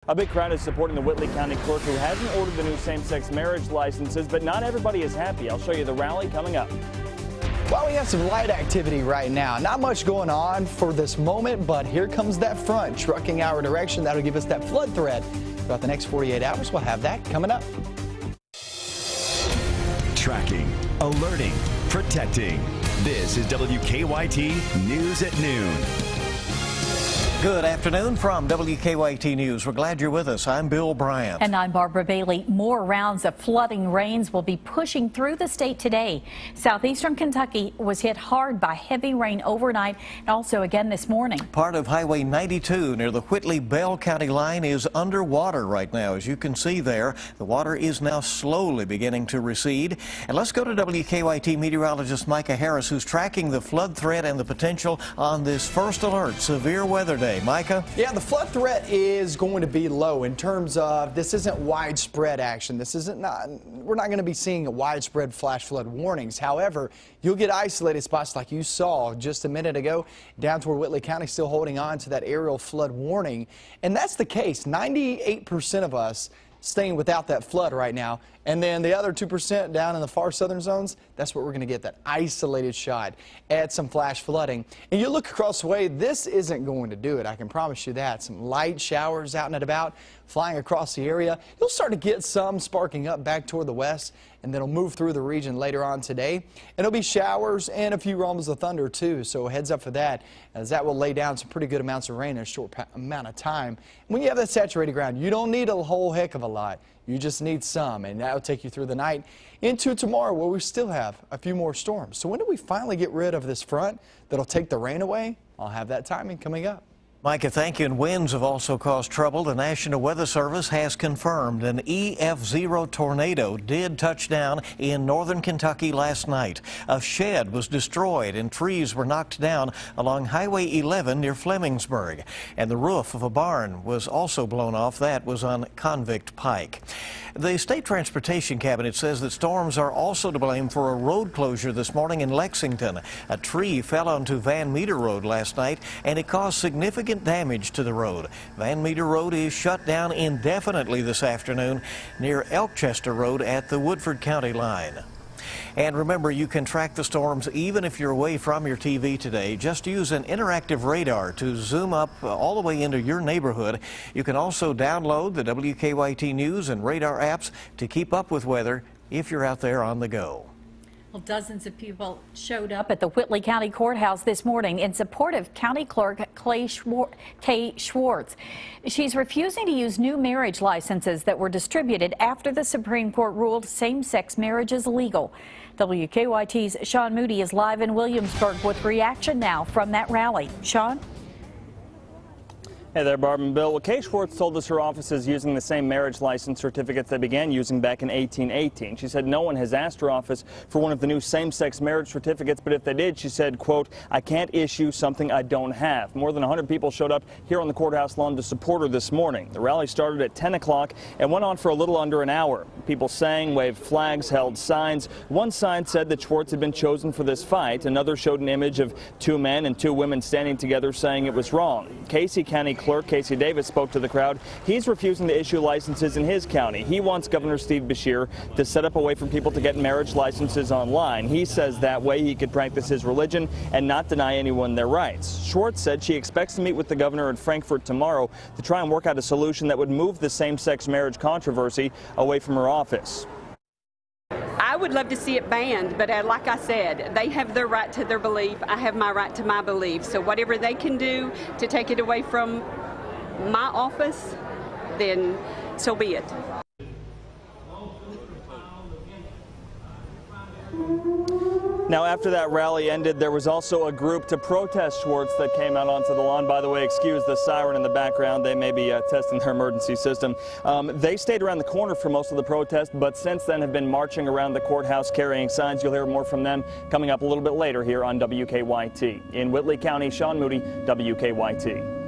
A big crowd is supporting the Whitley County Clerk, who hasn't ordered the new same-sex marriage licenses, but not everybody is happy. I'll show you the rally coming up. Well, we have some light activity right now. Not much going on for this moment, but here comes that front trucking our direction. That'll give us that flood threat. Throughout the next 48 hours, we'll have that coming up. Tracking, alerting, protecting. This is WKYT News at Noon. Good afternoon from WKYT News. We're glad you're with us. I'm Bill Bryant. And I'm Barbara Bailey. More rounds of flooding rains will be pushing through the state today. Southeastern Kentucky was hit hard by heavy rain overnight and also again this morning. Part of Highway 92 near the Whitley-Bell County line is underwater right now. As you can see there, the water is now slowly beginning to recede. And let's go to WKYT meteorologist Micah Harris, who's tracking the flood threat and the potential on this first alert severe weather day. Micah? Yeah, the flood threat is going to be low in terms of this isn't widespread action. We're not going to be seeing a widespread flash flood warnings. However, you'll get isolated spots like you saw just a minute ago down toward Whitley County, still holding on to that aerial flood warning. And that's the case. 98% of us staying without that flood right now. And then the other 2% down in the far southern zones, that's where we're going to get that isolated shot at some flash flooding. And you look across the way, this isn't going to do it. I can promise you that. Some light showers out and about flying across the area. You'll start to get some sparking up back toward the west, and then it'll move through the region later on today. And it'll be showers and a few rumbles of thunder too, so heads up for that, as that will lay down some pretty good amounts of rain in a short amount of time. When you have that saturated ground, you don't need a whole heck of a lot. You just need some, and that'll take you through the night into tomorrow, where we still have a few more storms. So when do we finally get rid of this front that'll take the rain away? I'll have that timing coming up. Micah, thank you. And winds have also caused trouble. The National Weather Service has confirmed an EF0 tornado did touch down in northern Kentucky last night. A shed was destroyed and trees were knocked down along Highway 11 near Flemingsburg. And the roof of a barn was also blown off. That was on Convict Pike. The State Transportation Cabinet says that storms are also to blame for a road closure this morning in Lexington. A tree fell onto Van Meter Road last night, and it caused significant damage to the road. Van Meter Road is shut down indefinitely this afternoon near Elkchester Road at the Woodford County line. And remember, you can track the storms even if you're away from your TV today. Just use an interactive radar to zoom up all the way into your neighborhood. You can also download the WKYT News and radar apps to keep up with weather if you're out there on the go. Well, dozens of people showed up at the Whitley County Courthouse this morning in support of County Clerk Kay Schwartz. She's refusing to use new marriage licenses that were distributed after the Supreme Court ruled same-sex marriage is legal. WKYT's Sean Moody is live in Williamsburg with reaction now from that rally. Sean? Hey there, Barb and Bill. Well, Kay Schwartz told us her office is using the same marriage license certificates they began using back in 1818. She said no one has asked her office for one of the new same-sex marriage certificates, but if they did, she said, quote, "I can't issue something I don't have." More than 100 people showed up here on the courthouse lawn to support her this morning. The rally started at 10 o'clock and went on for a little under an hour. People sang, waved flags, held signs. One sign said that Schwartz had been chosen for this fight. Another showed an image of two men and two women standing together saying it was wrong. Casey County Clerk Casey Davis spoke to the crowd. He's refusing to issue licenses in his county. He wants Governor Steve Beshear to set up a way for people to get marriage licenses online. He says that way he could practice his religion and not deny anyone their rights. Schwartz said she expects to meet with the governor in Frankfort tomorrow to try and work out a solution that would move the same-sex marriage controversy away from her office. I would love to see it banned, but like I said, they have their right to their belief. I have my right to my belief. So whatever they can do to take it away from my office, then so be it. Now, after that rally ended, there was also a group to protest Schwartz that came out onto the lawn. By the way, excuse the siren in the background. They may be testing their emergency system. They stayed around the corner for most of the protest, but since then have been marching around the courthouse carrying signs. You'll hear more from them coming up a little bit later here on WKYT. In Whitley County, Sean Moody, WKYT.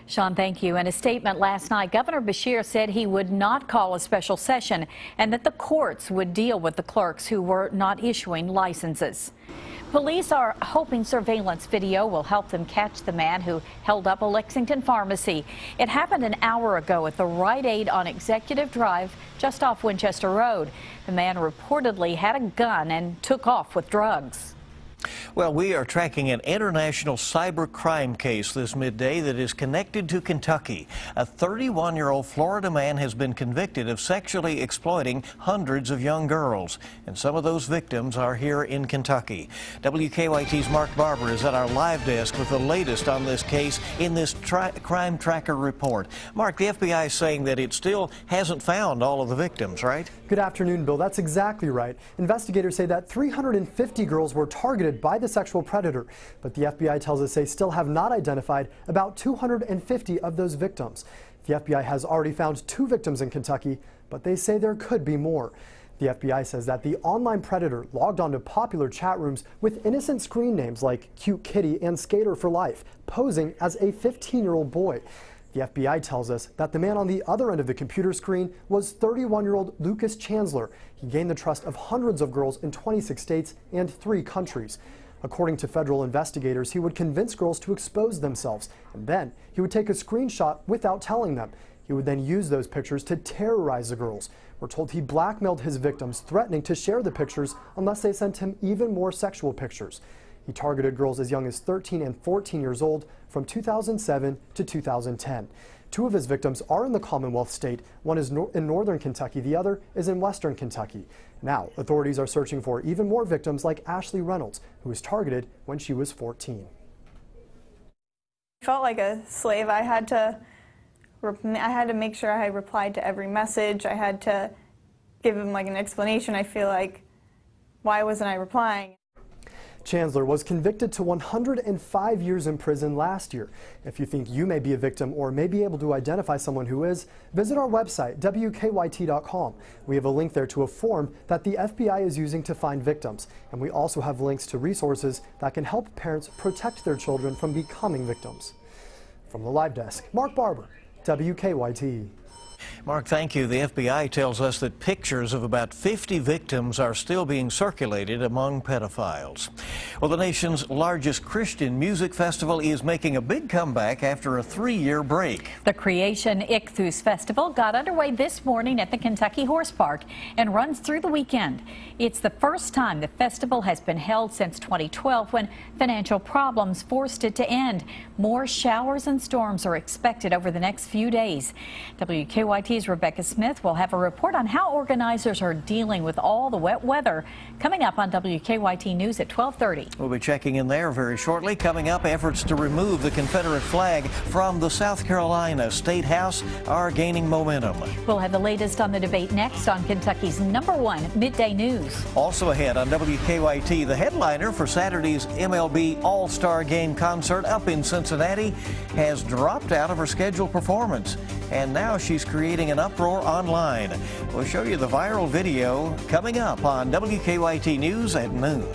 Sean, thank you. In a statement last night, Governor Beshear said he would not call a special session and that the courts would deal with the clerks who were not issuing licenses. Police are hoping surveillance video will help them catch the man who held up a Lexington pharmacy. It happened an hour ago at the Rite Aid on Executive Drive, just off Winchester Road. The man reportedly had a gun and took off with drugs. Well, we are tracking an international cyber crime case this midday that is connected to Kentucky. A 31-year-old Florida man has been convicted of sexually exploiting hundreds of young girls, and some of those victims are here in Kentucky. WKYT's Mark Barber is at our live desk with the latest on this case in this crime tracker report. Mark, the FBI is saying that it still hasn't found all of the victims, right? Good afternoon, Bill. That's exactly right. Investigators say that 350 girls were targeted by the sexual predator, but the FBI tells us they still have not identified about 250 of those victims. The FBI has already found 2 victims in Kentucky, but they say there could be more. The FBI says that the online predator logged onto popular chat rooms with innocent screen names like Cute Kitty and Skater for Life, posing as a 15-year-old boy. The FBI tells us that the man on the other end of the computer screen was 31-year-old Lucas Chancellor. He gained the trust of hundreds of girls in 26 states and 3 countries. According to federal investigators, he would convince girls to expose themselves, and then he would take a screenshot without telling them. He would then use those pictures to terrorize the girls. We're told he blackmailed his victims, threatening to share the pictures unless they sent him even more sexual pictures. He targeted girls as young as 13 and 14 years old from 2007 to 2010. 2 of his victims are in the Commonwealth state. One is in northern Kentucky, the other is in western Kentucky. Now, authorities are searching for even more victims like Ashley Reynolds, who was targeted when she was 14. I felt like a slave. I had to make sure I had replied to every message. I had to give him like an explanation. I feel like, why wasn't I replying? Chancellor was convicted to 105 years in prison last year. If you think you may be a victim or may be able to identify someone who is, visit our website, WKYT.com. We have a link there to a form that the FBI is using to find victims. And we also have links to resources that can help parents protect their children from becoming victims. From the live desk, Mark Barber, WKYT. Mark, thank you. The FBI tells us that pictures of about 50 victims are still being circulated among pedophiles. Well, the nation's largest Christian music festival is making a big comeback after a 3-year break. The Creation Ichthus Festival got underway this morning at the Kentucky Horse Park and runs through the weekend. It's the first time the festival has been held since 2012 when financial problems forced it to end. More showers and storms are expected over the next few days. WKYT's Rebecca Smith will have a report on how organizers are dealing with all the wet weather coming up on WKYT News at 12:30. We'll be checking in there very shortly. Coming up, efforts to remove the Confederate flag from the South Carolina State House are gaining momentum. We'll have the latest on the debate next on Kentucky's #1 Midday News. Also ahead on WKYT, the headliner for Saturday's MLB All-Star Game concert up in Cincinnati has dropped out of her scheduled performance, and now she's creating an uproar online. We'll show you the viral video coming up on WKYT News at noon.